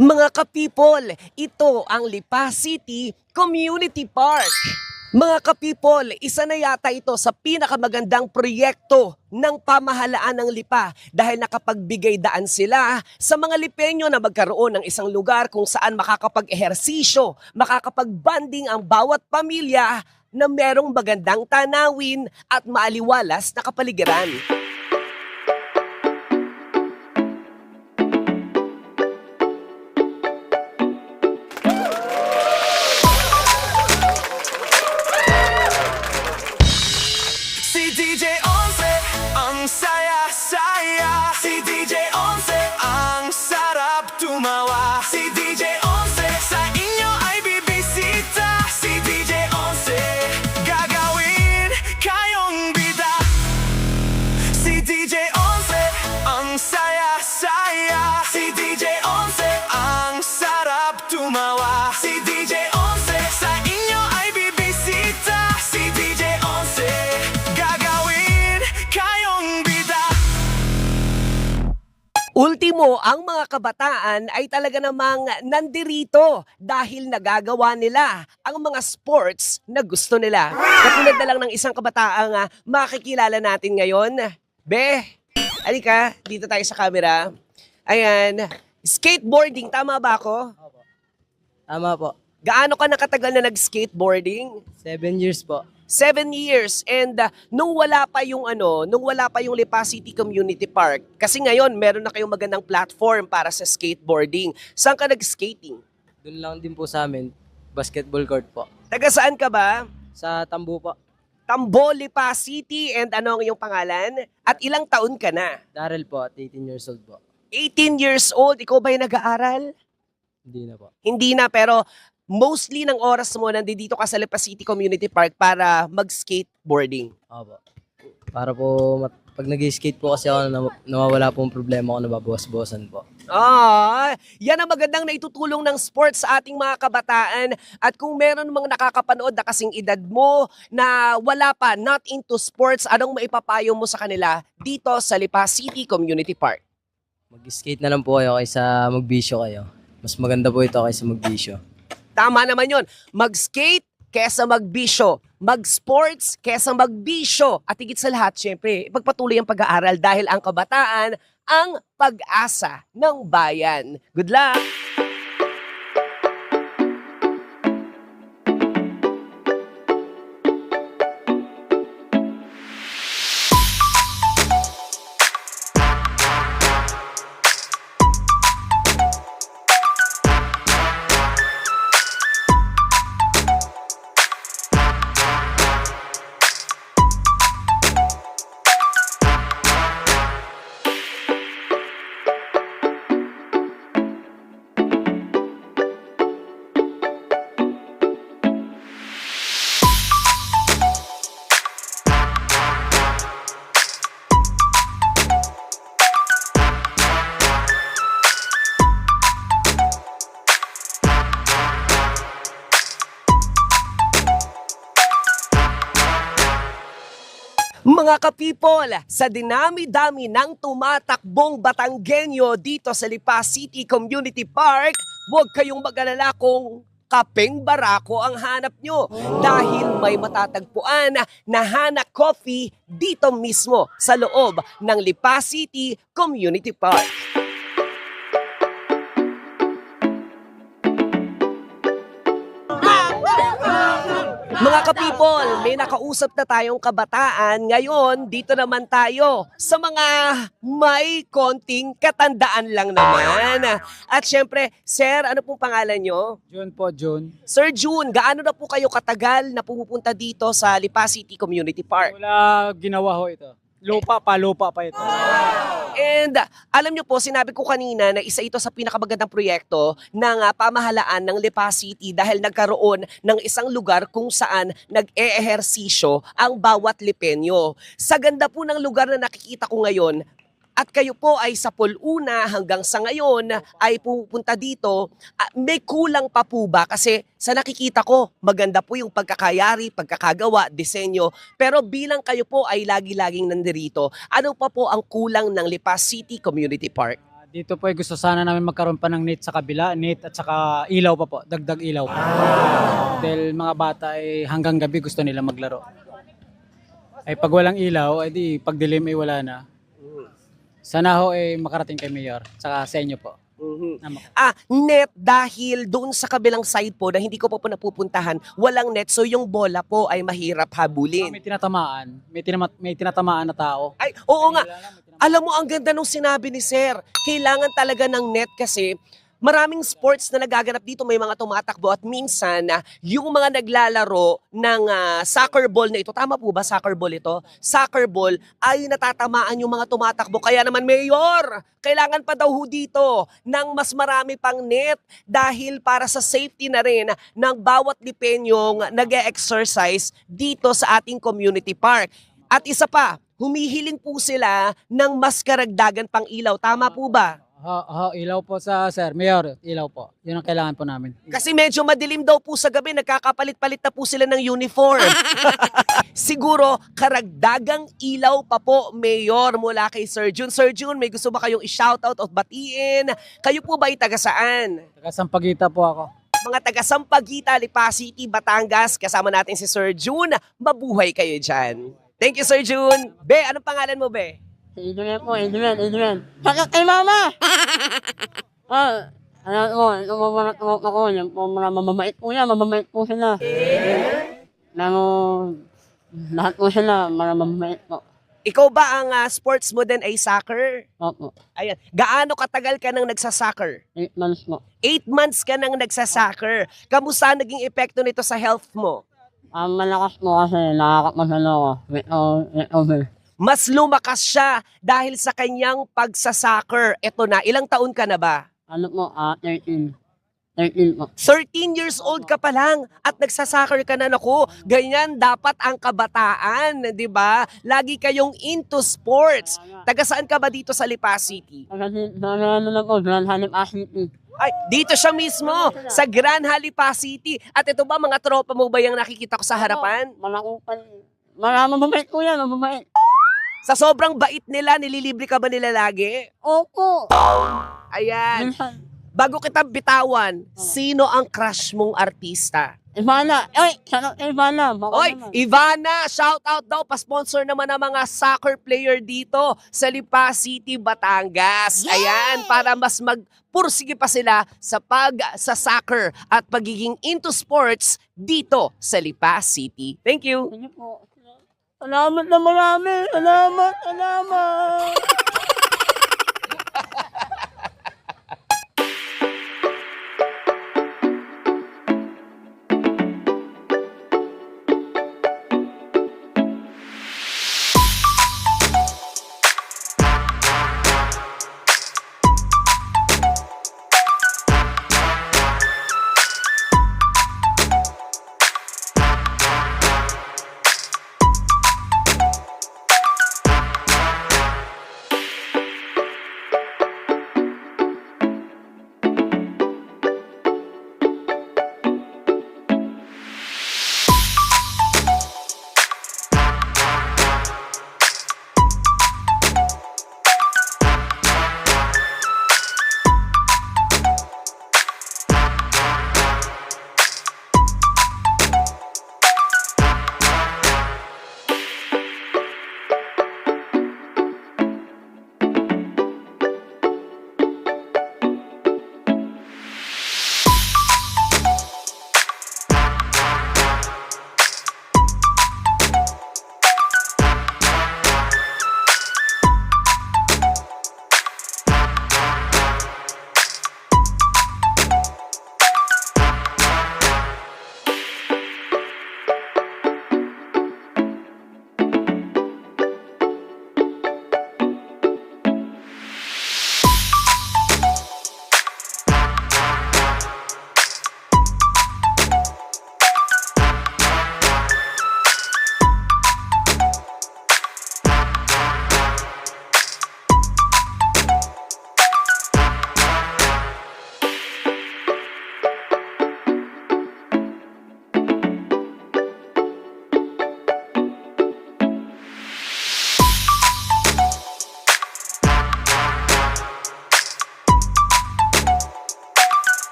Mga ka-people, ito ang Lipa City Community Park. Mga ka-people, isa na yata ito sa pinakamagandang proyekto ng pamahalaan ng Lipa dahil nakapagbigay daan sila sa mga Lipenyo na magkaroon ng isang lugar kung saan makakapag-ehersisyo, makakapag-banding ang bawat pamilya na merong magandang tanawin at maaliwalas na kapaligiran. Si DJ Once, ang saya-saya. Si DJ Once, ang sarap tumawa. Si DJ Once, sa inyo ay bibisita. Si DJ Once, gagawin kayong bida. Si DJ Once, ang saya-saya. Si DJ Once, ang sarap tumawa. Si DJ Once, sa inyo ay bibisita. Si DJ Once, gagawin kayong bida. Ultimo, ang mga kabataan ay talaga namang nandirito dahil nagagawa nila ang mga sports na gusto nila. Katulad na lang ng isang kabataang makikilala natin ngayon. Be, alika, dito tayo sa camera. Ayan, skateboarding, tama ba ako? Tama po. Gaano ka nakatagal na nag-skateboarding? 7 years po. 7 years and nung wala pa yung Lipa City Community Park, kasi ngayon meron na kayong magandang platform para sa skateboarding. Saan ka nag-skating? Doon lang din po sa amin, basketball court po. Taga saan ka ba? Sa Tambo po. Tambo, Lipa City, and ano ang iyong pangalan? At ilang taon ka na? Daryl po, at 18 years old po. 18 years old, ikaw ba'y nag-aaral? Hindi na po. Hindi na, pero mostly ng oras mo nandito ka sa Lipa City Community Park para mag-skateboarding. Opo. Para po, pag nag-skate po kasi ako, nawawala po ang problema ko, nababawas-bawasan po. Yan ang magandang naitutulong ng sports sa ating mga kabataan. At kung meron mga nakakapanood na kasing edad mo na wala pa, not into sports, anong maipapayo mo sa kanila dito sa Lipa City Community Park? Mag-skate na lang po kayo kaysa magbisyo kayo. Mas maganda po ito kaysa magbisyo. Tama naman yun. Mag-skate kesa magbisyo. Mag-sports kesa magbisyo. At higit sa lahat, syempre, ipagpatuloy ang pag-aaral dahil ang kabataan ang pag-asa ng bayan. Good luck! Mga ka-people, sa dinami-dami ng tumatakbong Batanggenyo dito sa Lipa City Community Park, huwag kayong mag-alala kung kapeng barako ang hanap nyo dahil may matatagpuan na Hana Coffee dito mismo sa loob ng Lipa City Community Park. Mga ka-people, may nakausap na tayong kabataan. Ngayon, dito naman tayo sa mga may konting katandaan lang naman. At syempre, sir, ano pong pangalan nyo? June po, June. Sir June, gaano na po kayo katagal na pumupunta dito sa Lipa City Community Park? Wala ginawa ho ito. Lupa pa ito. And alam nyo po, sinabi ko kanina na isa ito sa pinakamagandang proyekto ng pamahalaan ng Lipa City dahil nagkaroon ng isang lugar kung saan nag-e-ehersisyo ang bawat Lipenyo. Sa ganda po ng lugar na nakikita ko ngayon, at kayo po ay sa Puluna hanggang sa ngayon ay pupunta dito, may kulang pa po ba? Kasi sa nakikita ko, maganda po yung pagkakayari, pagkakagawa, disenyo. Pero bilang kayo po ay lagi-laging nandirito, ano pa po ang kulang ng Lipa City Community Park? Dito po ay gusto sana namin magkaroon pa ng net sa kabila, net at saka ilaw pa po, dagdag ilaw po. Dahil mga bata ay hanggang gabi gusto nila maglaro. Ay pag walang ilaw, ay di pag dilim ay wala na. Sana ho ay makarating kay Mayor, saka sa inyo po. Net dahil doon sa kabilang side po na hindi ko po napupuntahan, walang net, so yung bola po ay mahirap habulin. May tinatamaan, may tinatamaan na tao. Ay, oo nga. Alam mo, ang ganda nung sinabi ni Sir. Kailangan talaga ng net kasi maraming sports na nagaganap dito, may mga tumatakbo at minsan yung mga naglalaro ng soccer ball na ito, tama po ba soccer ball ito? Soccer ball ay natatamaan yung mga tumatakbo. Kaya naman, Mayor, kailangan pa daw ho dito ng mas marami pang net dahil para sa safety na rin ng bawat lipenyong nag-e-exercise dito sa ating community park. At isa pa, humihiling po sila ng mas karagdagan pang ilaw. Tama po ba? Ilaw po sa Sir Mayor, ilaw po. Yun ang kailangan po namin. Kasi medyo madilim daw po sa gabi, nagkakapalit-palit na po sila ng uniform. Siguro, karagdagang ilaw pa po, Mayor, mula kay Sir Jun. Sir Jun, may gusto ba kayong i-shoutout o batiin? Kayo po ba ay taga saan? Taga Sampaguita po ako. Mga taga Sampaguita, Lipa City, Batangas, kasama natin si Sir Jun. Mabuhay kayo dyan. Thank you, Sir Jun. Be, anong pangalan mo, Be? Adrian po, Adrian. Sakit kay mama! Alam ko, lumabarat ako. Yan po, mamamait po yan, mamamait po sila. Lalo, lahat po sila, mamamait po. Ikaw ba ang sports mo din ay soccer? Opo, Ayan. Gaano katagal ka nang nagsasoccer? 8 months po. 8 months ka nang nagsasoccer. Kamusta naging epekto nito sa health mo? Malakas po kasi nakakapasala ako. With over. Mas lumakas siya dahil sa kanyang pagsasoccer. Eto na, ilang taon ka na ba? Ano po, 13. 13 po. 13 years old ka pa lang at nagsasoccer ka na. Naku, ganyan dapat ang kabataan, di ba? Lagi kayong into sports. Taga saan ka ba dito sa Lipa City? Kasi, ano na po, Grand Hanip City. Ay, dito siya mismo, sa Grand Halipa City. At ito ba, mga tropa mo ba yung nakikita ko sa harapan? Malakupan. Mamamait po yan, mamamait. Sa sobrang bait nila, nililibre ka ba nila lagi? Opo. Ayan. Minsan. Bago kita bitawan, sino ang crush mong artista? Ivana. Ay, sarap Ivana. Oy, Ivana, shout out daw, pa-sponsor naman ng mga soccer player dito sa Lipa City, Batangas. Ayan, para mas magpursige pa sila sa soccer at pagiging into sports dito sa Lipa City. Thank you. Sige po. Salamat na marami. Salamat.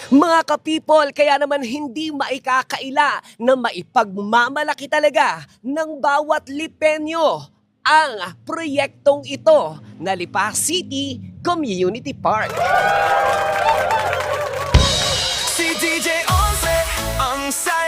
Mga ka-people, kaya naman hindi maikakaila na maipagmamalaki talaga ng bawat Lipenyo ang proyektong ito na Lipa City Community Park. Si DJ Onze ang saya.